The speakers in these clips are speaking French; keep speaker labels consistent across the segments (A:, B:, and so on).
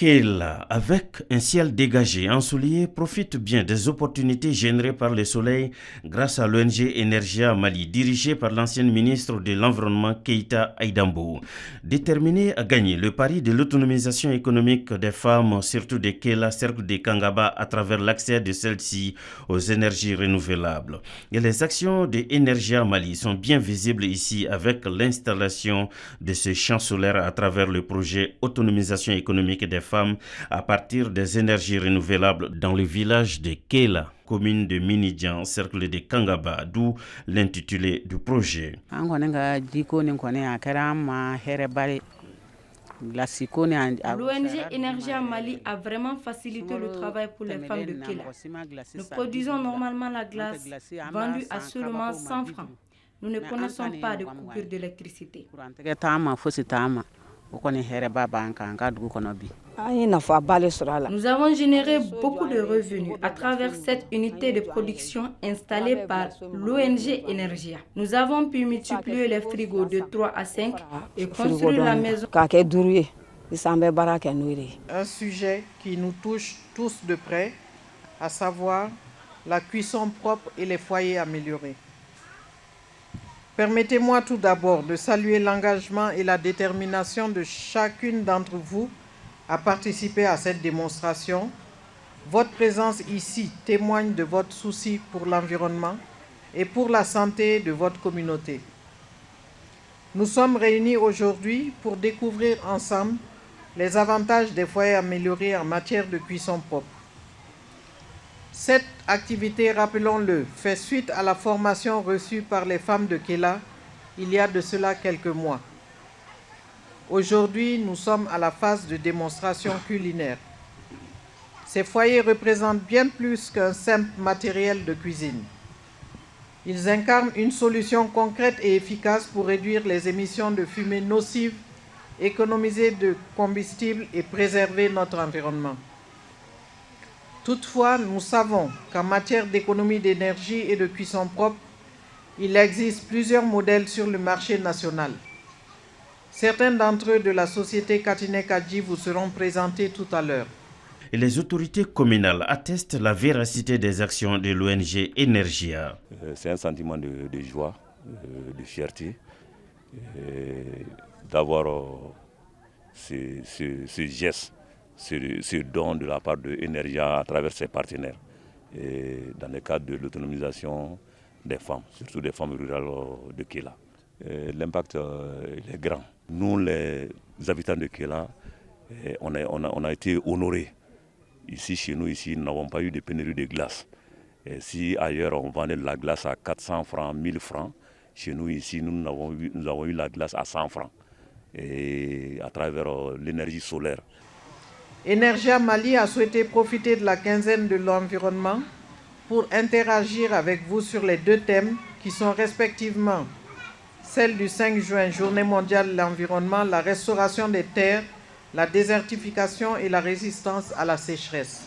A: Kela, avec un ciel dégagé, ensoleillé, profite bien des opportunités générées par le soleil grâce à l'ONG Energia Mali, dirigée par l'ancienne ministre de l'Environnement Keïta Aïdambo. Déterminée à gagner le pari de l'autonomisation économique des femmes, surtout des Kela, cercle de Kangaba, à travers l'accès de celles-ci aux énergies renouvelables. Et les actions de Energia Mali sont bien visibles ici avec l'installation de ce champ solaire à travers le projet Autonomisation économique des femmes à partir des énergies renouvelables dans le village de Kela, commune de Minidjan, cercle de Kangaba, d'où l'intitulé du projet.
B: L'ONG Energia Mali a vraiment facilité le travail pour les femmes de Kela. Nous produisons normalement la glace vendue à seulement 100 francs. Nous ne connaissons pas de coupure d'électricité. Nous avons généré beaucoup de revenus à travers cette unité de production installée par l'ONG Energia. Nous avons pu multiplier les frigos de 3 à 5 et construire la maison.
C: Un sujet qui nous touche tous de près, à savoir la cuisson propre et les foyers améliorés. Permettez-moi tout d'abord de saluer l'engagement et la détermination de chacune d'entre vous à participer à cette démonstration. Votre présence ici témoigne de votre souci pour l'environnement et pour la santé de votre communauté. Nous sommes réunis aujourd'hui pour découvrir ensemble les avantages des foyers améliorés en matière de cuisson propre. Cette activité, rappelons-le, fait suite à la formation reçue par les femmes de Kela il y a de cela quelques mois. Aujourd'hui, nous sommes à la phase de démonstration culinaire. Ces foyers représentent bien plus qu'un simple matériel de cuisine. Ils incarnent une solution concrète et efficace pour réduire les émissions de fumée nocives, économiser de combustible et préserver notre environnement. Toutefois, nous savons qu'en matière d'économie d'énergie et de cuisson propre, il existe plusieurs modèles sur le marché national. Certains d'entre eux de la société Katine Kadji vous seront présentés tout à l'heure.
A: Et les autorités communales attestent la véracité des actions de l'ONG Energia.
D: C'est un sentiment de joie, de fierté, d'avoir ce geste, ce don de la part de Energia à travers ses partenaires, et dans le cadre de l'autonomisation des femmes, surtout des femmes rurales de Kela. L'impact est grand. Nous, les habitants de Kela, on a été honorés. Ici, chez nous, nous n'avons pas eu de pénurie de glace. Et si ailleurs, on vendait de la glace à 400 francs, 1000 francs, chez nous, ici, nous avons eu la glace à 100 francs. Et à travers l'énergie solaire.
C: Energia Mali a souhaité profiter de la quinzaine de l'environnement pour interagir avec vous sur les deux thèmes qui sont respectivement celle du 5 juin, Journée mondiale de l'environnement, la restauration des terres, la désertification et la résistance à la sécheresse.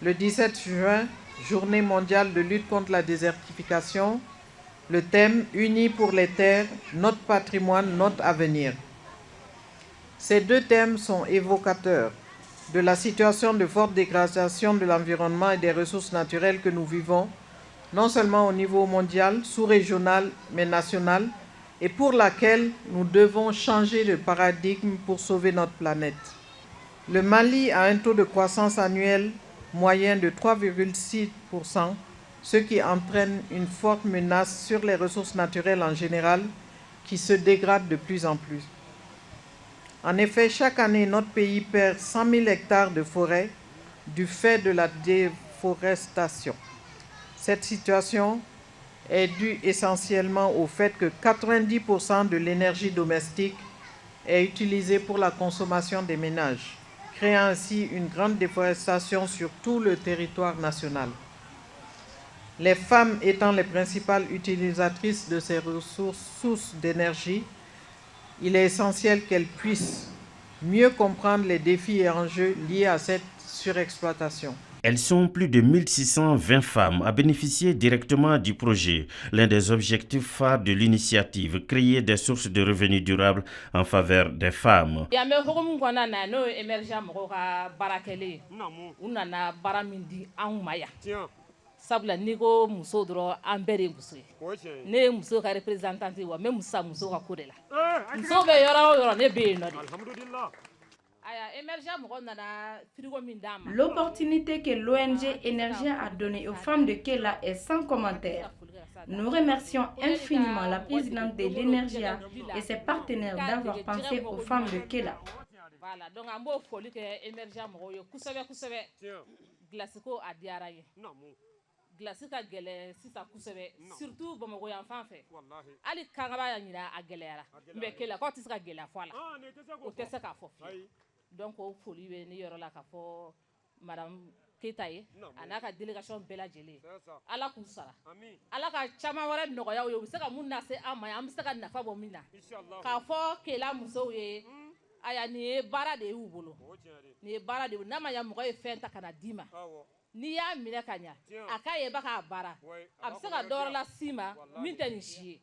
C: Le 17 juin, Journée mondiale de lutte contre la désertification, le thème « Unis pour les terres, notre patrimoine, notre avenir ». Ces deux thèmes sont évocateurs de la situation de forte dégradation de l'environnement et des ressources naturelles que nous vivons, non seulement au niveau mondial, sous-régional, mais national, et pour laquelle nous devons changer de paradigme pour sauver notre planète. Le Mali a un taux de croissance annuel moyen de 3,6%, ce qui entraîne une forte menace sur les ressources naturelles en général, qui se dégradent de plus en plus. En effet, chaque année, notre pays perd 100 000 hectares de forêt du fait de la déforestation. Cette situation est due essentiellement au fait que 90% de l'énergie domestique est utilisée pour la consommation des ménages, créant ainsi une grande déforestation sur tout le territoire national. Les femmes étant les principales utilisatrices de ces sources d'énergie, il est essentiel qu'elles puissent mieux comprendre les défis et enjeux liés à cette surexploitation.
A: Elles sont plus de 1620 femmes à bénéficier directement du projet. L'un des objectifs phares de l'initiative, créer des sources de revenus durables en faveur des femmes.
E: Sabula niko muso dɔrɔn an bɛɛ de muso ye ne ye muso ka représentante wa n bɛ musa muso ka ko de la muso bɛ yɔrɔ o yɔrɔ ne bɛ yen nɔ de.
B: L'opportunité que l'ONG Energia a donnée aux femmes de Kela est sans commentaire. Nous remercions infiniment la présidente de l'Energia et ses partenaires d'avoir pensé aux femmes de Kela.
E: Voilà, donc an b'o foli kɛ Energia mɔgɔw ye kosɛbɛ kosɛbɛ. Glace ko a diyara ye. Glace ka gɛlɛn sisan kosɛbɛ surtout Bamakɔ yan fan fɛ. Hali Kangaba y'a ɲina a gɛlɛyara. Mais Kela k'aw tɛ se ka gɛlɛya fɔ a la. O tɛ se k'a fɔ fiyewu. Donc o foli bɛ ne yɔrɔ la k'a fɔ Madame Keita ye a n'a ka délégation bɛɛ lajɛlen. Ala k'u sara. Ala ka caman wɛrɛ nɔgɔya u ye u bɛ se ka mun lase an ma an bɛ se ka nafa bɔ min na. K'a fɔ Kela musow ye aya nin ye baara de y'u bolo. Nin ye baara de n'a ma ɲɛ mɔgɔ ye fɛn ta ka na d'i ma. N'i y'a minɛ ka ɲa a k'a ye ba k'a baara a bɛ se ka dɔ wɛrɛ las'i ma min tɛ nin si ye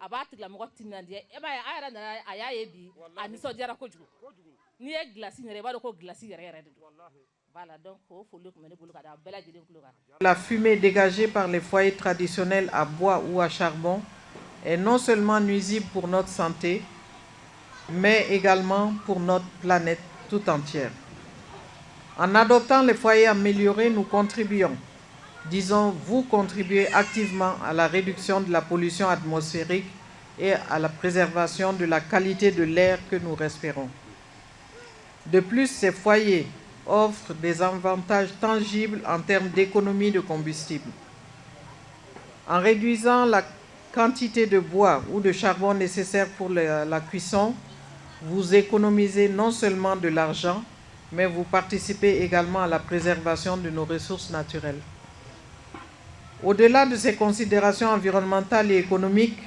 E: a b'a tigilamɔgɔ timinandiya e b'a ye a yɛrɛ nana a y'a ye bi a nisɔndiyara kojugu n'i ye glace yɛrɛ i b'a dɔn ko glace yɛrɛ yɛrɛ de don. Voilà, donc o foli tun bɛ ne bolo ka da bɛɛ lajɛlen kulo kan.
C: La fumée dégagée par les foyers traditionnels à bois ou à charbon est non seulement nuisible pour notre santé mais également pour notre planète tout entière. En adoptant les foyers améliorés, nous contribuons, disons, vous contribuez activement à la réduction de la pollution atmosphérique et à la préservation de la qualité de l'air que nous respirons. De plus, ces foyers offrent des avantages tangibles en termes d'économie de combustible. En réduisant la quantité de bois ou de charbon nécessaire pour la cuisson, vous économisez non seulement de l'argent, mais vous participez également à la préservation de nos ressources naturelles. Au-delà de ces considérations environnementales et économiques,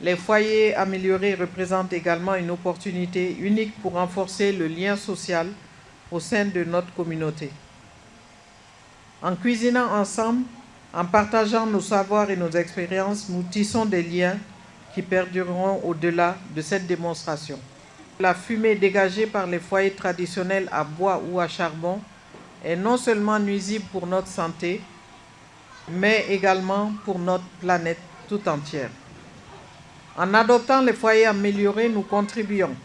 C: les foyers améliorés représentent également une opportunité unique pour renforcer le lien social au sein de notre communauté. En cuisinant ensemble, en partageant nos savoirs et nos expériences, nous tissons des liens qui perdureront au-delà de cette démonstration. La fumée dégagée par les foyers traditionnels à bois ou à charbon est non seulement nuisible pour notre santé, mais également pour notre planète tout entière. En adoptant les foyers améliorés, nous contribuons,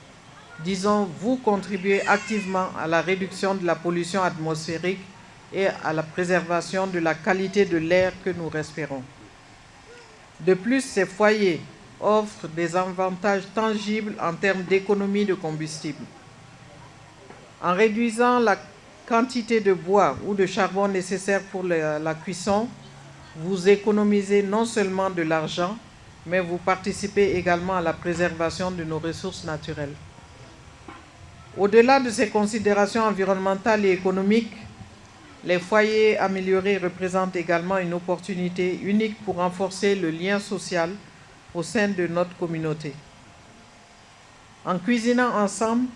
C: disons, vous contribuez activement à la réduction de la pollution atmosphérique et à la préservation de la qualité de l'air que nous respirons. De plus, ces foyers offrent des avantages tangibles en termes d'économie de combustible. En réduisant la quantité de bois ou de charbon nécessaire pour la cuisson, vous économisez non seulement de l'argent, mais vous participez également à la préservation de nos ressources naturelles. Au-delà de ces considérations environnementales et économiques, les foyers améliorés représentent également une opportunité unique pour renforcer le lien social au sein de notre communauté. En cuisinant ensemble,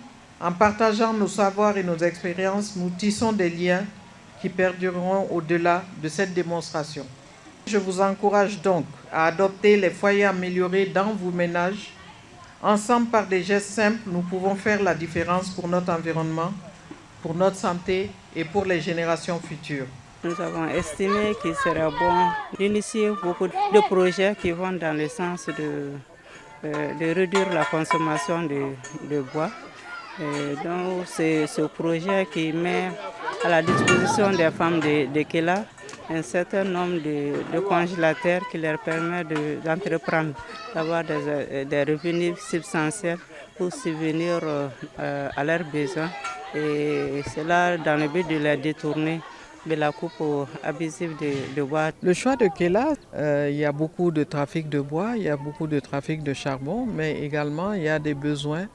C: en partageant nos savoirs et nos expériences, nous tissons des liens qui perdureront au-delà de cette démonstration. Je vous encourage donc à adopter les foyers améliorés dans vos ménages. Ensemble, par des gestes simples, nous pouvons faire la différence pour notre environnement, pour notre santé et pour les générations futures.
F: Nous avons estimé qu'il serait bon d'initier beaucoup de projets qui vont dans le sens de réduire la consommation de bois. Et donc c'est ce projet qui met à la disposition des femmes de Kela un certain nombre de congélateurs qui leur permet d'entreprendre, d'avoir des revenus substantiels pour subvenir à leurs besoins. Et cela dans le but de les détourner de la coupe abusive de bois.
C: Le choix de Kela, il y a beaucoup de trafic de bois, il y a beaucoup de trafic de charbon, mais également il y a des besoins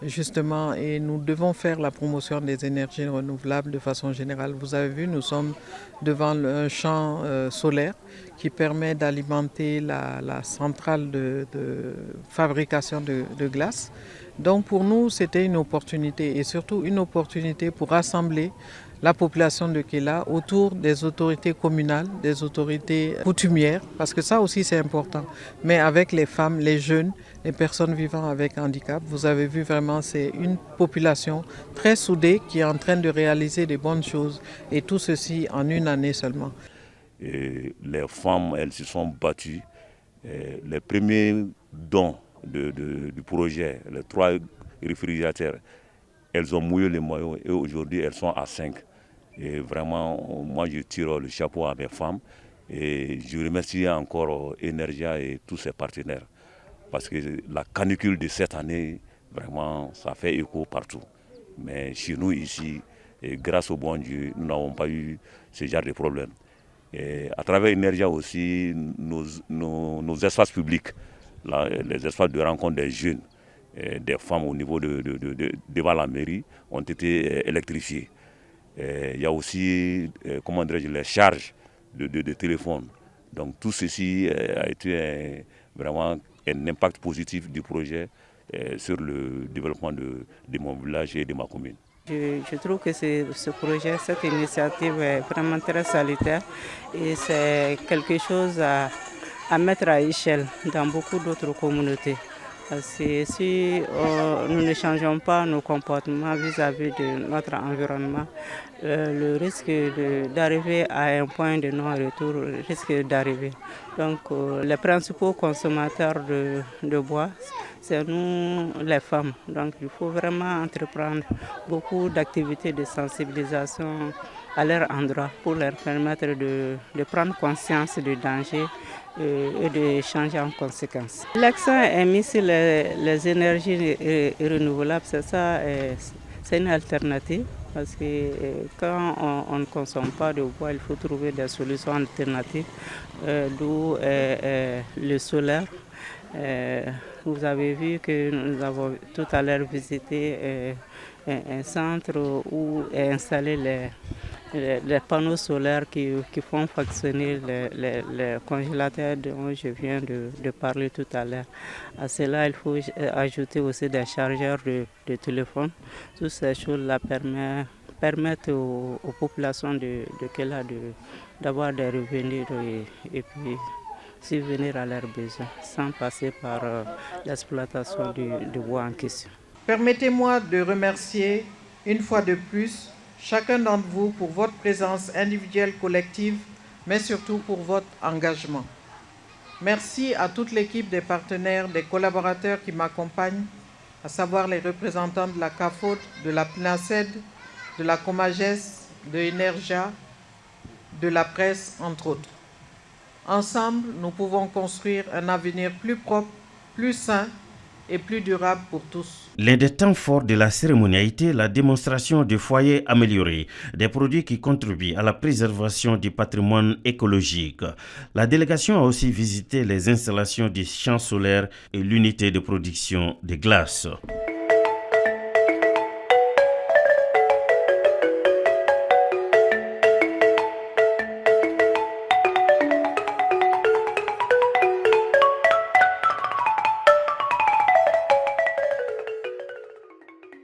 C: justement et nous devons faire la promotion des énergies renouvelables de façon générale. Vous avez vu, nous sommes devant un champ solaire qui permet d'alimenter la centrale de fabrication de glace. Donc pour nous, c'était une opportunité et surtout une opportunité pour rassembler la population de Kéla autour des autorités communales, des autorités coutumières, parce que ça aussi c'est important, mais avec les femmes, les jeunes, les personnes vivant avec handicap. Vous avez vu vraiment, c'est une population très soudée qui est en train de réaliser des bonnes choses, et tout ceci en une année seulement.
D: Et les femmes, elles se sont battues. Et les premiers dons du projet, les 3 réfrigérateurs, elles ont mouillé les maillots et aujourd'hui elles sont à 5. Et vraiment, moi je tire le chapeau à mes femmes et je remercie encore Energia et tous ses partenaires. Parce que la canicule de cette année, vraiment, ça fait écho partout. Mais chez nous ici, et grâce au bon Dieu, nous n'avons pas eu ce genre de problème. Et à travers Energia aussi, nos espaces publics, là, les espaces de rencontre des jeunes, des femmes au niveau devant la mairie ont été électrifiés. Il y a aussi les charges de téléphone. Donc tout ceci a été vraiment un impact positif du projet sur le développement de mon village et de ma commune.
F: Je trouve que ce projet, cette initiative est vraiment très salutaire et c'est quelque chose à mettre à échelle dans beaucoup d'autres communautés. Parce que si nous ne changeons pas nos comportements vis-à-vis de notre environnement, le risque d'arriver à un point de non-retour risque d'arriver. Donc les principaux consommateurs de bois, c'est nous les femmes. Donc il faut vraiment entreprendre beaucoup d'activités de sensibilisation à leur endroit pour leur permettre de prendre conscience du danger et de changer en conséquence. L'accent est mis sur les énergies renouvelables, c'est ça, c'est une alternative. Parce que quand on ne consomme pas de bois, il faut trouver des solutions alternatives, d'où le solaire. Vous avez vu que nous avons tout à l'heure visité un centre où est installé les panneaux solaires qui font fonctionner les congélateurs dont je viens de parler tout à l'heure. À cela, il faut ajouter aussi des chargeurs de téléphone. Toutes ces choses-là permettent aux populations de Kéla d'avoir des revenus et puis subvenir à leurs besoins sans passer par l'exploitation du bois en question.
C: Permettez-moi de remercier une fois de plus chacun d'entre vous pour votre présence individuelle, collective, mais surtout pour votre engagement. Merci à toute l'équipe des partenaires, des collaborateurs qui m'accompagnent, à savoir les représentants de la CAFOD, de la PNACED, de la Comages, de Energia, de la presse, entre autres. Ensemble, nous pouvons construire un avenir plus propre, plus sain et plus durable pour tous.
A: L'un des temps forts de la cérémonie a été la démonstration de foyers améliorés, des produits qui contribuent à la préservation du patrimoine écologique. La délégation a aussi visité les installations des champs solaires et l'unité de production de glace.